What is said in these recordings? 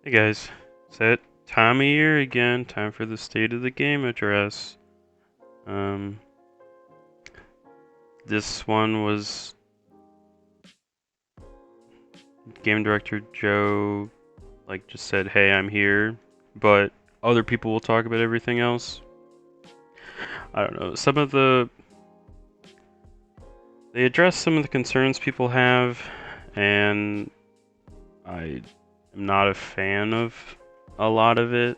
Hey guys, it's that time of year again. Time for the State of the Game address. Um, this one was game director Joe, just said, "Hey, I'm here," but other people will talk about everything else. I don't know. They address some of the concerns people have, and I am not a fan of a lot of it.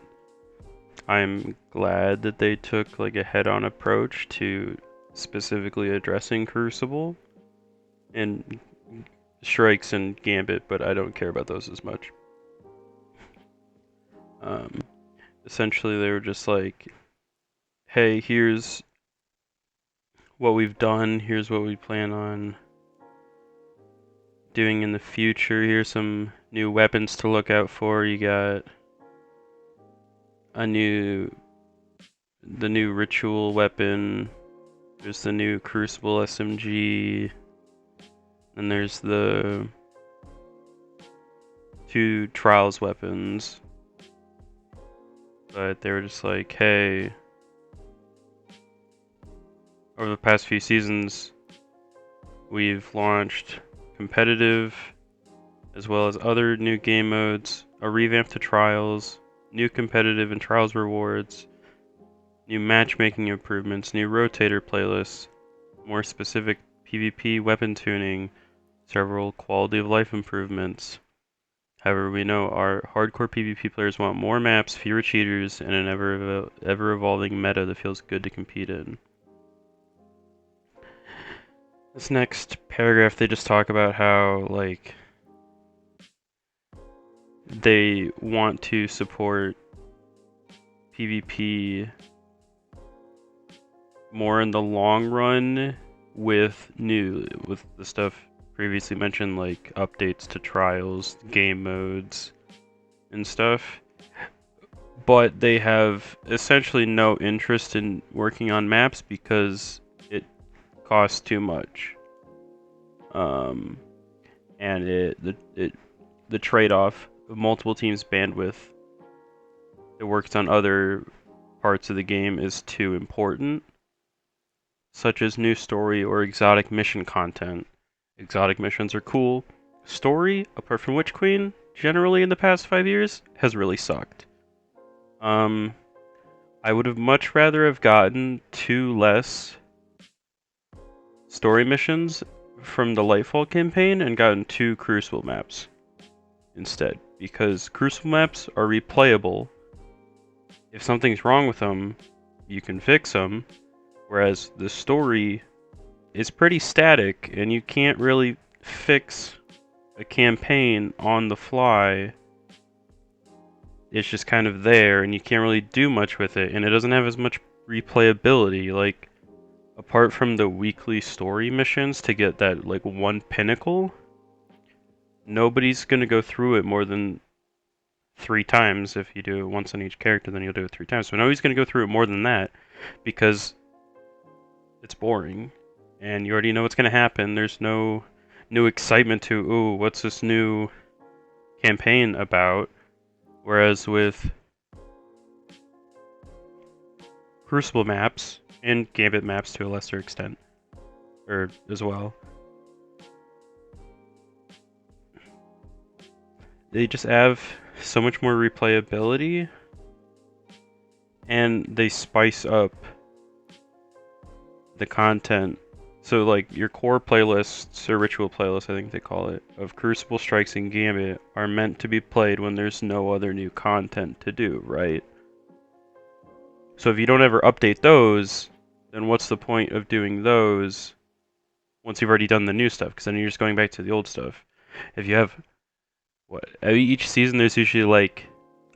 I'm glad that they took a head-on approach to specifically addressing Crucible and Strikes and Gambit, but I don't care about those as much. Um, Essentially, they were just like, "Hey, here's what we've done. Here's what we plan on doing in the future. Here's some new weapons to look out for. You got a the new ritual weapon. There's the new Crucible SMG, and there's the two Trials weapons." But they were just like, "Hey, over the past few seasons, we've launched competitive as well as other new game modes, a revamp to Trials, new competitive and Trials rewards, new matchmaking improvements, new rotator playlists, more specific PvP weapon tuning, several quality of life improvements. However, we know our hardcore PvP players want more maps, fewer cheaters, and an ever evolving meta that feels good to compete in." This next paragraph, they just talk about how, they want to support PvP more in the long run with the stuff previously mentioned, like updates to Trials, game modes, and stuff. But they have essentially no interest in working on maps because it costs too much. Um, and the trade-off of multiple teams' bandwidth that works on other parts of the game is too important, such as new story or exotic mission content. Exotic missions are cool. Story, apart from Witch Queen, generally in the past 5 years, has really sucked. I would have much rather have gotten two less story missions from the Lightfall campaign and gotten two Crucible maps instead, because Crucible maps are replayable. If something's wrong with them, you can fix them, whereas the story is pretty static and you can't really fix a campaign on the fly. It's just kind of there and you can't really do much with it, and it doesn't have as much replayability. Like, apart from the weekly story missions to get that one pinnacle, nobody's gonna go through it more than 3 times. If you do it once on each character, then you'll do it 3 times. So nobody's gonna go through it more than that because it's boring and you already know what's gonna happen. There's no new excitement to, ooh, what's this new campaign about? Whereas with Crucible maps and Gambit maps to a lesser extent, or as well, they just have so much more replayability, and they spice up the content. So your core playlists, or ritual playlists I think they call it, of Crucible, Strikes, and Gambit are meant to be played when there's no other new content to do, right? So if you don't ever update those, then what's the point of doing those once you've already done the new stuff? Because then you're just going back to the old stuff. If you have, each season there's usually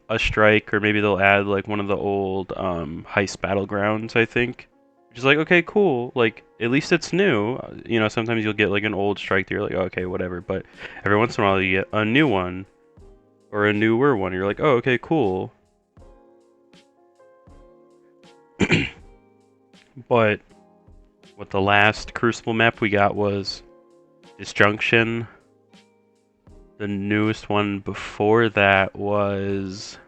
a strike, or maybe they'll add one of the old heist battlegrounds, I think. Which is okay, cool. At least it's new. Sometimes you'll get an old strike that you're like, oh, okay, whatever. But every once in a while you get a new one, or a newer one. You're like, oh, okay, cool. But what the last Crucible map we got was Disjunction, The newest one before that was...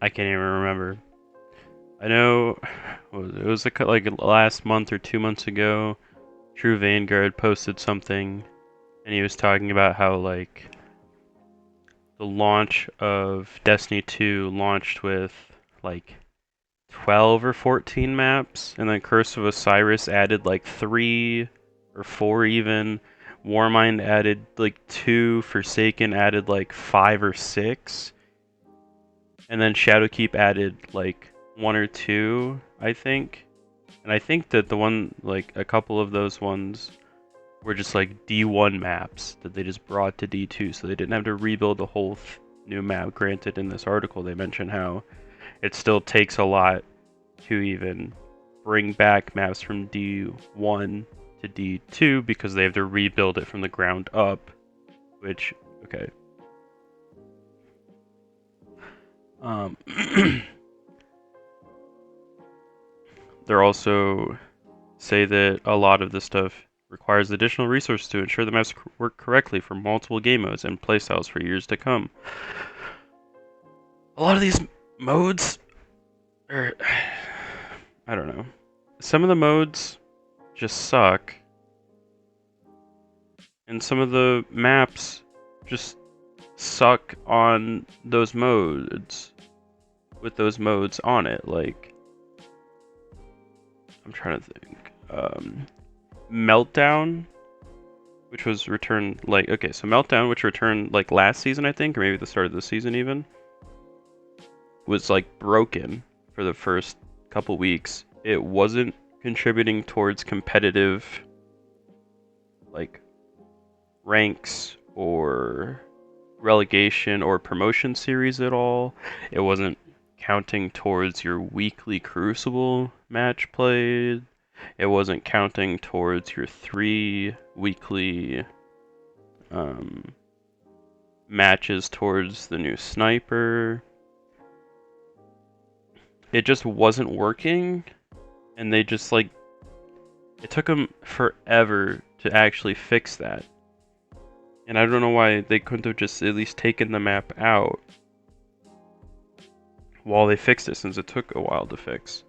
I can't even remember. I know it was like last month or 2 months ago. True Vanguard posted something, and he was talking about how like the launch of Destiny 2 launched with like 12 or 14 maps, and then Curse of Osiris added like 3 or 4 even. Warmind added like 2, Forsaken added like 5 or 6, and then Shadowkeep added like 1 or 2, I think. And I think that the one, like a couple of those ones were just like D1 maps that they just brought to D2, so they didn't have to rebuild a whole new map. Granted, in this article they mention how it still takes a lot to even bring back maps from D1 to D2 because they have to rebuild it from the ground up, which, okay. They're also say that a lot of this stuff requires additional resources to ensure the maps work correctly for multiple game modes and playstyles for years to come. A lot of these modes are... I don't know. Some of the modes just suck. And some of the maps just suck on those modes. With those modes on it. Like, I'm trying to think. Meltdown, which was returned like, okay, so Meltdown, which returned like last season, I think, or maybe the start of the season even, was like broken for the first couple weeks. It wasn't contributing towards competitive like ranks or relegation or promotion series at all. It wasn't counting towards your weekly Crucible match played. It wasn't counting towards your 3 weekly matches towards the new sniper. It just wasn't working, and they just like, it took them forever to actually fix that. And I don't know why they couldn't have just at least taken the map out while they fixed it, since it took a while to fix.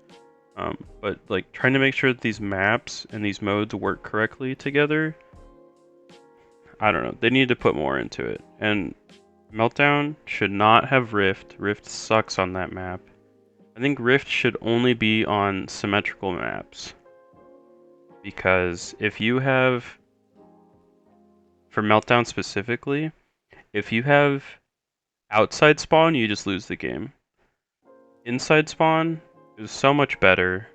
But like trying to make sure that these maps and these modes work correctly together, I don't know. They need to put more into it. And Meltdown should not have Rift. Rift sucks on that map. I think Rift should only be on symmetrical maps. Because if you have, for Meltdown specifically, if you have outside spawn, you just lose the game. Inside spawn is so much better.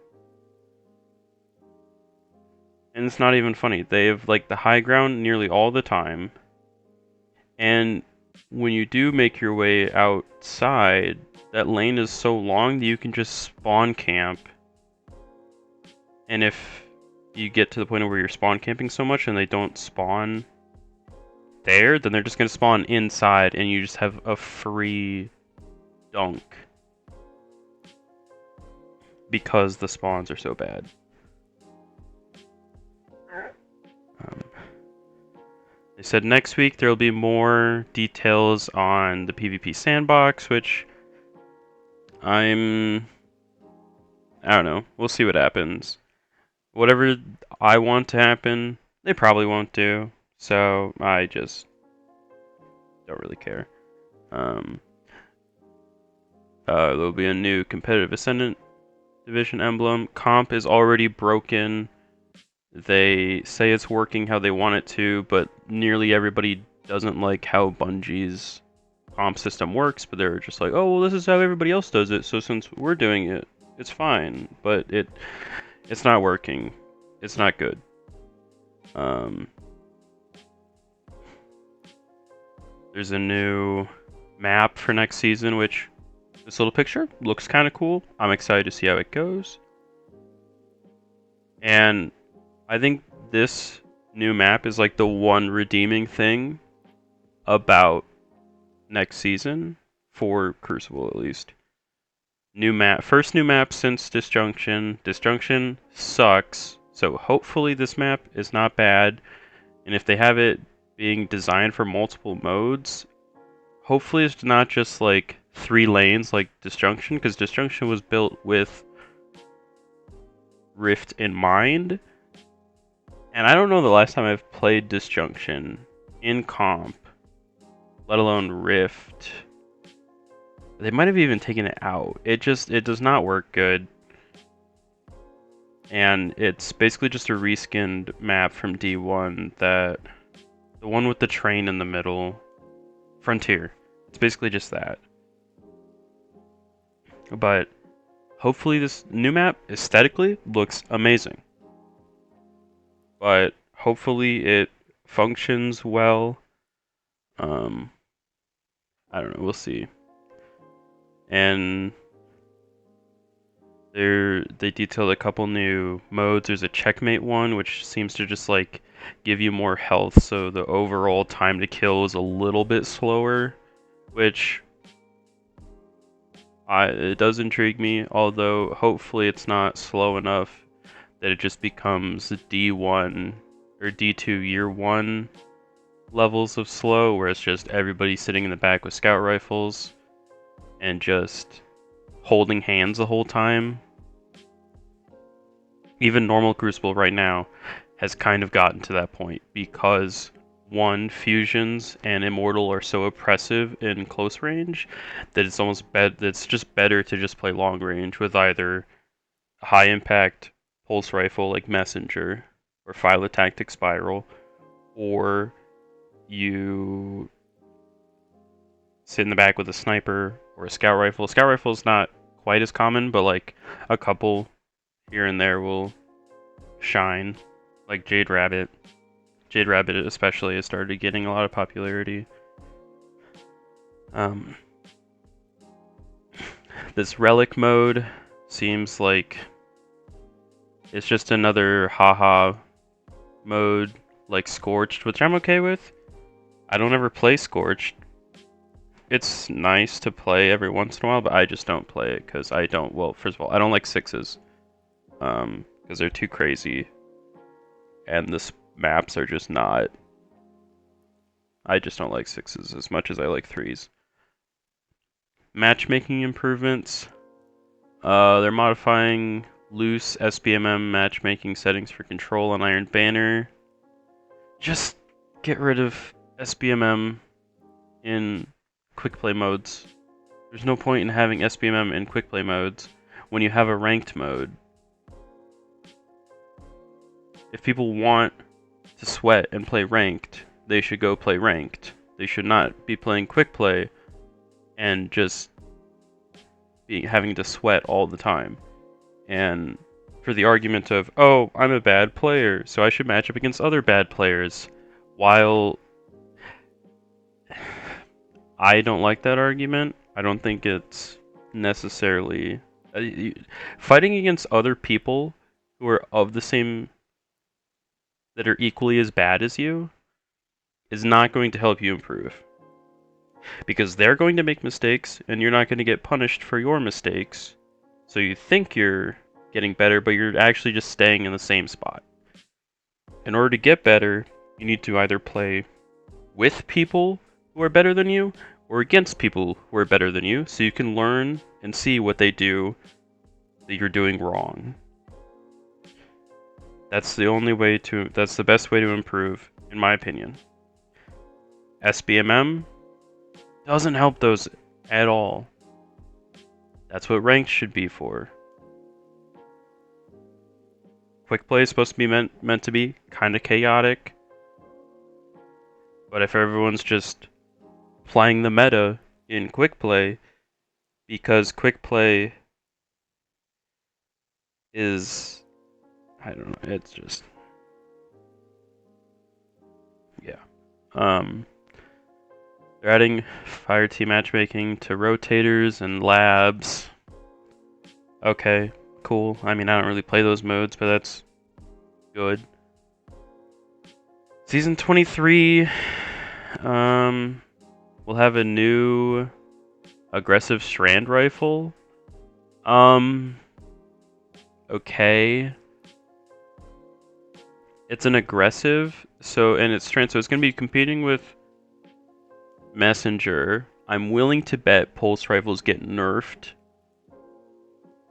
And it's not even funny. They have like the high ground nearly all the time. And when you do make your way outside, that lane is so long that you can just spawn camp. And if you get to the point where you're spawn camping so much and they don't spawn there, then they're just going to spawn inside and you just have a free dunk. Because the spawns are so bad. They said next week there will be more details on the PvP sandbox, which I don't know. We'll see what happens. Whatever I want to happen, they probably won't do. So I just don't really care. There'll be a new competitive Ascendant division emblem. Comp is already broken. They say it's working how they want it to, but nearly everybody doesn't like how Bungie's comp system works, but they're just like, oh, well, this is how everybody else does it, so since we're doing it, it's fine. But it's not working. It's not good. There's a new map for next season, which this little picture looks kind of cool. I'm excited to see how it goes. And I think this new map is like the one redeeming thing about next season for Crucible, at least. New map, first new map since Disjunction. Disjunction sucks, so hopefully this map is not bad And if they have it being designed for multiple modes, hopefully it's not just like 3 lanes like Disjunction, because Disjunction was built with Rift in mind. And I don't know the last time I've played Disjunction in comp, let alone Rift. They might have even taken it out. It does not work good. And it's basically just a reskinned map from D1, the one with the train in the middle, Frontier. It's basically just that. But hopefully this new map aesthetically looks amazing. But hopefully it functions well. I don't know, we'll see. And they detailed a couple new modes. There's a checkmate one, which seems to just like give you more health, so the overall time to kill is a little bit slower, which it does intrigue me, although hopefully it's not slow enough that it just becomes D1 or D2 year 1 levels of slow, where it's just everybody sitting in the back with scout rifles and just holding hands the whole time. Even normal Crucible right now has kind of gotten to that point because, one, fusions and immortal are so oppressive in close range that it's just better to just play long range with either a high impact pulse rifle like Messenger or Phylotactic Spiral, or you sit in the back with a sniper or a scout rifle. Scout rifle is not quite as common, but like a couple here and there will shine, like Jade Rabbit. Jade Rabbit especially has started getting a lot of popularity. This relic mode seems like it's just another haha mode like Scorched, which I'm okay with. I don't ever play Scorched. It's nice to play every once in a while, but I just don't play it because I don't, well, first of all, I don't like 6s. Because they're too crazy. And the maps are just not... I just don't like 6s as much as I like 3s. Matchmaking improvements. They're modifying loose SBMM matchmaking settings for Control on Iron Banner. Just get rid of SBMM in quick play modes. There's no point in having SBMM in quick play modes when you have a ranked mode. If people want to sweat and play ranked, they should go play ranked. They should not be playing quick play and just having to sweat all the time. And for the argument of, oh, I'm a bad player, so I should match up against other bad players, while I don't like that argument. I don't think it's necessarily... fighting against other people who are of the same... that are equally as bad as you is not going to help you improve. Because they're going to make mistakes, and you're not going to get punished for your mistakes. So you think you're getting better, but you're actually just staying in the same spot. In order to get better, you need to either play with people who are better than you, or against people who are better than you, so you can learn and see what they do that you're doing wrong. That's the best way to improve, in my opinion. SBMM doesn't help those at all. That's what ranked should be for. Quick play is supposed to be meant to be kind of chaotic. But if everyone's just playing the meta in quick play, because quick play is, I don't know, it's just, yeah. They're adding fire team matchmaking to rotators and labs. Okay, cool. I mean, I don't really play those modes, but that's good. Season 23, we'll have a new aggressive strand rifle. Okay. It's an aggressive, So, and it's strength, so it's going to be competing with Messenger. I'm willing to bet pulse rifles get nerfed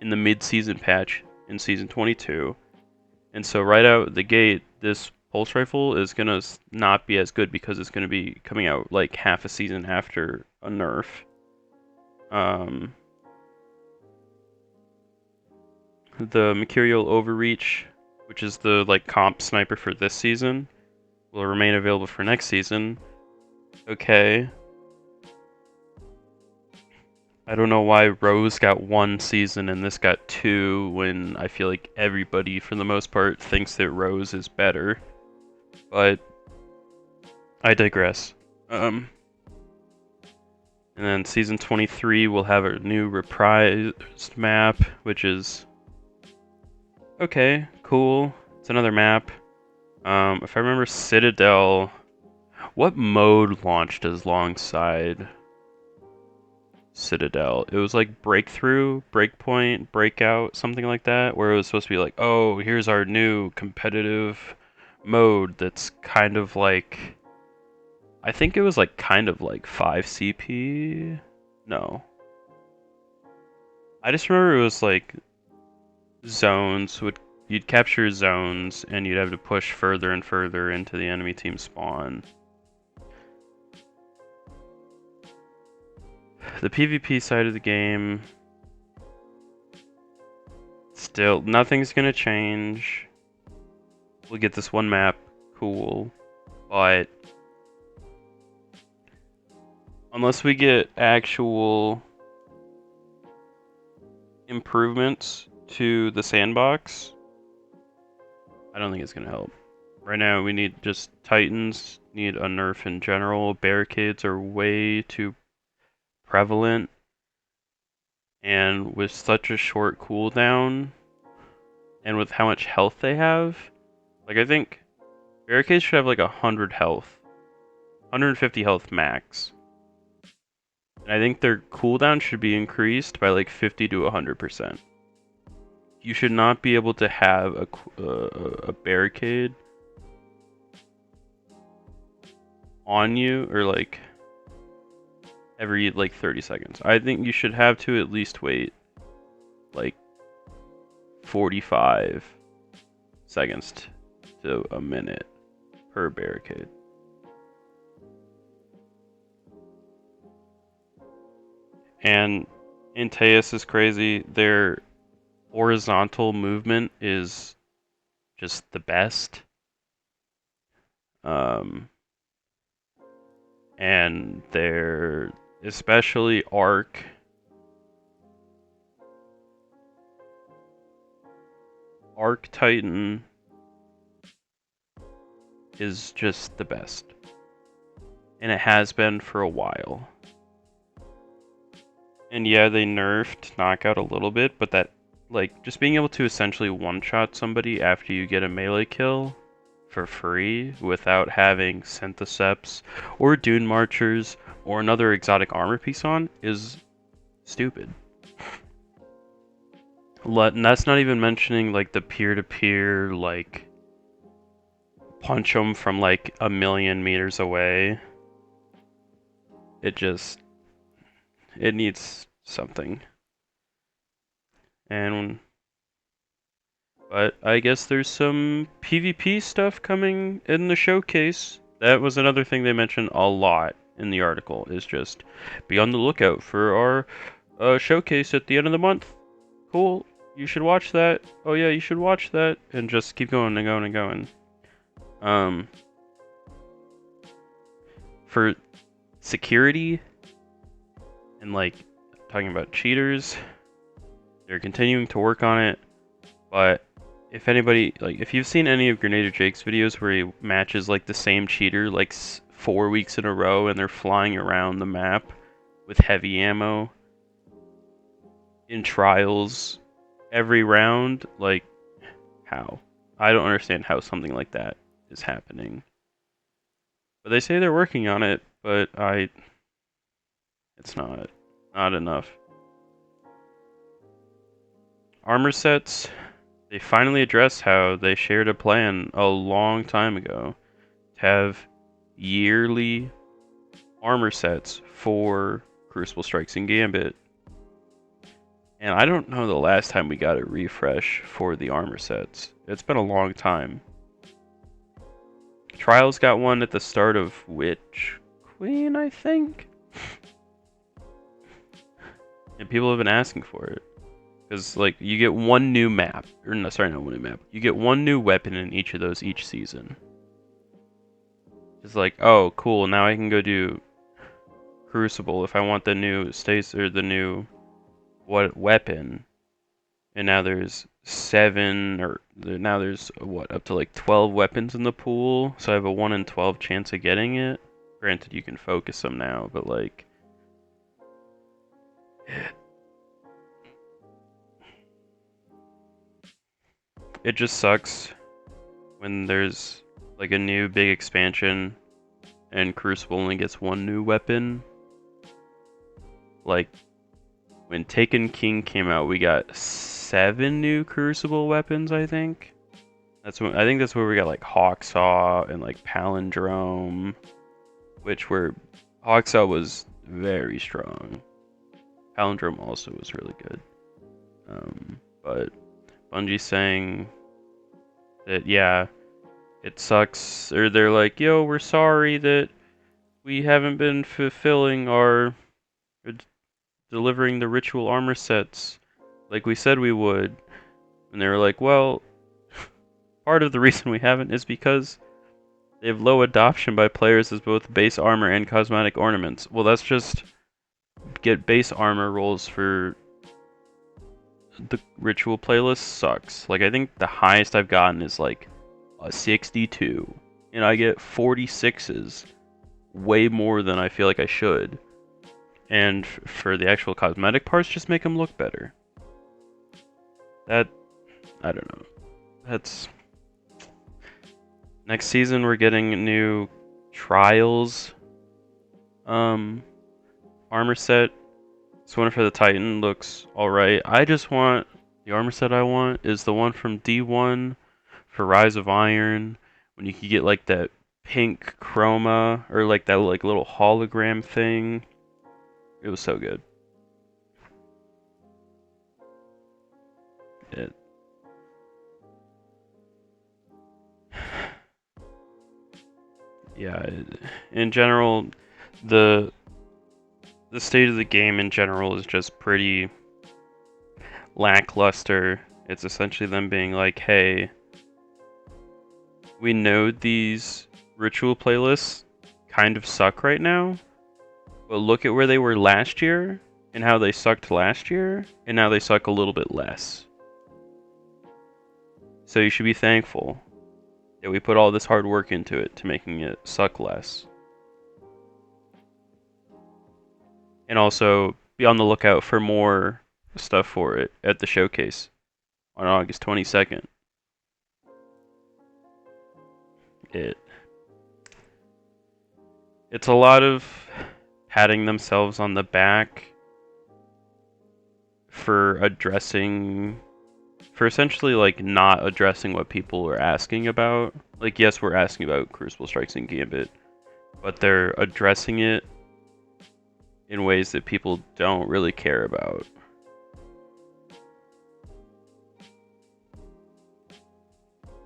in the mid-season patch in Season 22. And so right out the gate, this pulse rifle is going to not be as good because it's going to be coming out like half a season after a nerf. The Mercurial Overreach, which is the like comp sniper for this season, will remain available for next season. Okay. I don't know why Rose got 1 season and this got 2 when I feel like everybody, for the most part, thinks that Rose is better. But I digress. And then Season 23 will have a new reprised map, which is okay, cool. It's another map. If I remember Citadel, what mode launched alongside Citadel? It was like Breakthrough, Breakpoint, Breakout, something like that, where it was supposed to be like, oh, here's our new competitive mode that's kind of like, I think it was like kind of like 5 CP. No. I just remember it was like zones you'd capture zones and you'd have to push further and further into the enemy team spawn. The PvP side of the game, still nothing's gonna change. We'll get this one map, cool, but unless we get actual improvements to the sandbox, I don't think it's gonna help. Right now we need just Titans, need a nerf in general. Barricades are way too prevalent, and with such a short cooldown and with how much health they have, like I think barricades should have like 100 health, 150 health max, and I think their cooldown should be increased by like 50 to 100%. You should not be able to have a barricade on you or like every like 30 seconds. I think you should have to at least wait like 45 seconds to a minute per barricade. And Inteus is crazy. Their horizontal movement is just the best. And their especially Arc Titan is just the best. And it has been for a while. And yeah, they nerfed Knockout a little bit, but that, like, just being able to essentially one-shot somebody after you get a melee kill for free without having Syntheseps or Dune Marchers or another exotic armor piece on is stupid. And that's not even mentioning, like, the peer-to-peer, like, punch them from, like, a million meters away. It needs something. But I guess there's some PvP stuff coming in the showcase. That was another thing they mentioned a lot in the article, is just be on the lookout for our showcase at the end of the month. Cool, you should watch that. Oh yeah, you should watch that. And just keep going and going and going. For security and like talking about cheaters, they're continuing to work on it, but if anybody, like, if you've seen any of Grenader Jake's videos where he matches like the same cheater like 4 weeks in a row and they're flying around the map with heavy ammo in trials every round, like, how? I don't understand how something like that is happening. But they say they're working on it, but it's not enough. Armor sets, they finally addressed how they shared a plan a long time ago. have yearly armor sets for Crucible Strikes and Gambit. And I don't know the last time we got a refresh for the armor sets. It's been a long time. Trials got one at the start of Witch Queen, I think? And people have been asking for it. Because, like, you get one new map. Or, no, sorry, not one new map. You get one new weapon in each of those each season. It's like, oh, cool, now I can go do Crucible if I want the new or the new weapon. And now there's 7, or now there's, what, up to like 12 weapons in the pool. So I have a 1 in 12 chance of getting it. Granted, you can focus them now, but like... It just sucks when there's like a new big expansion and Crucible only gets one new weapon. Like when Taken King came out, we got 7 new Crucible weapons, I think. I think that's where we got like Hawksaw and like Palindrome, which were Hawksaw was very strong. Palindrome also was really good. But Bungie saying that, yeah, it sucks, or they're like, yo, we're sorry that we haven't been fulfilling or delivering the ritual armor sets like we said we would. And they were like, well, part of the reason we haven't is because they have low adoption by players as both base armor and cosmetic ornaments. Well, that's just get base armor rolls for the ritual playlist sucks. Like, I think the highest I've gotten is like a 62, and I get 46s, way more than I feel like I should. And for the actual cosmetic parts, just make them look better. That, I don't know. That's... Next season we're getting new Trials armor set. This one for the Titan looks alright. I just want, the armor set I want is the one from D1 for Rise of Iron, when you could get like that pink chroma, or like that like little hologram thing. It was so good. Yeah, in general, the state of the game in general is just pretty lackluster. It's essentially them being like, hey, we know these ritual playlists kind of suck right now, but look at where they were last year and how they sucked last year, and now they suck a little bit less. So you should be thankful that we put all this hard work into it to making it suck less. And also be on the lookout for more stuff for it at the showcase on August 22nd. It's a lot of patting themselves on the back for essentially like not addressing what people are asking about. Like, yes, we're asking about Crucible Strikes and Gambit, but they're addressing it in ways that people don't really care about.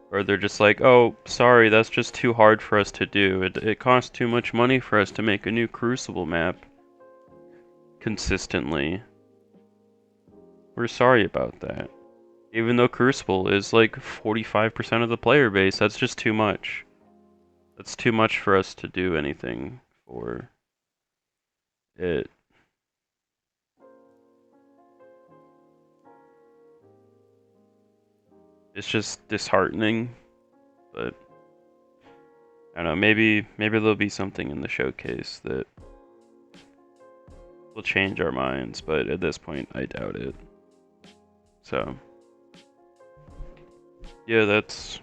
Or they're just like, oh, sorry, that's just too hard for us to do. It costs too much money for us to make a new Crucible map consistently. We're sorry about that. Even though Crucible is like 45% of the player base, that's just too much. That's too much for us to do anything for it. It's just disheartening, but I don't know, maybe there'll be something in the showcase that will change our minds, but at this point I doubt it. So yeah, that's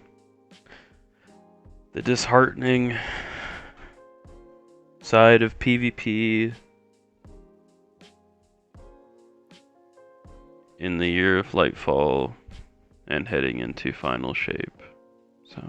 the disheartening side of PvP in the year of Lightfall and heading into final shape. So